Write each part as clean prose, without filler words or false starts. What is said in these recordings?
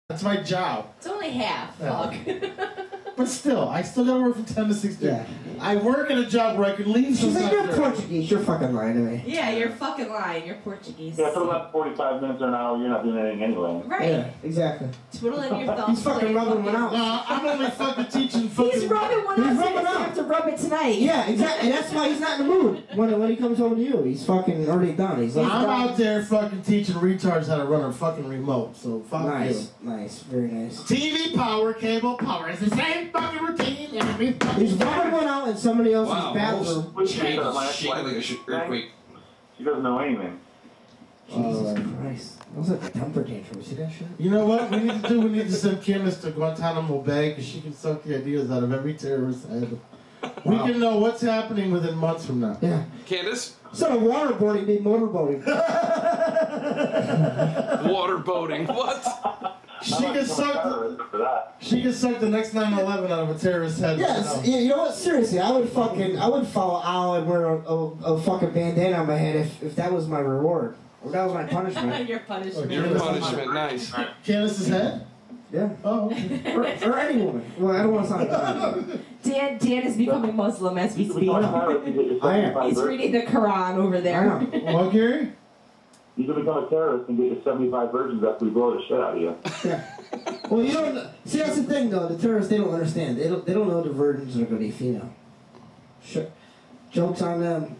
That's my job. It's only half. Yeah. Fuck. But still, I still gotta work from 10 to 16. Yeah. I work at a job where I can leave She's like, sometimes. you're Portuguese. You're fucking lying to me. Yeah, you're fucking lying. You're Portuguese. Yeah, for the last 45 minutes or an hour, you're not doing anything anyway. Right. Yeah, exactly. Twiddling your thumbs. He's fucking rubbing one out. No, I'm only fucking teaching fucking... He's rubbing one He's out. rubbing You out. have to rub it tonight. Yeah, exactly. That's why he's not in the mood when he comes home to you. He's fucking already done. He's like, I'm out there fucking teaching retards how to run a fucking remote, so fuck nice, nice, very nice. TV power, cable power. It's the same fucking routine. He's rubbing one out in somebody else's bathroom. Shaking like a earthquake. She doesn't know anything. Jesus Christ. That was like a temper tantrum. See that shit? You know what we need to do? We need to send Candace to Guantanamo Bay because she can suck the ideas out of every terrorist head. We can know what's happening within months from now. Yeah. Candace? Instead of waterboarding, be motorboating. Waterboating. What? She can suck the next 9/11 out of a terrorist head. Yes, you know what? Seriously, I would follow Al and wear a fucking bandana on my head if that was my reward. Or that was my punishment. Your punishment. Your punishment, nice. Candace's head? Yeah. Oh, okay. or any woman. Well, I don't want to sound like that. Dan is becoming Muslim as we speak. I am. He's reading the Quran over there. I know. What, Gary? You can become a terrorist and get your 75 virgins after we blow the shit out of you. Yeah. Well, you don't see. That's the thing, though. The terrorists, they don't understand. They don't know the virgins are going to be female. Sure. Jokes on them.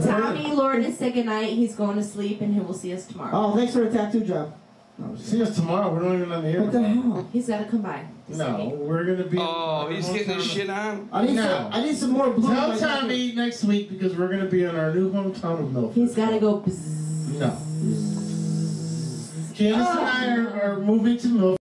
Tommy Lord is say goodnight. He's going to sleep, and he will see us tomorrow. Oh, thanks for the tattoo job. No, See us tomorrow. We don't even have here. what the hell? He's got to come by. No, we're gonna be. Oh, he's getting his shit on. I need some more blue. Tell Tommy next week because we're gonna be in our new hometown of Milford. He's got to go. Bzzz. No. Candace and I are moving to Milford.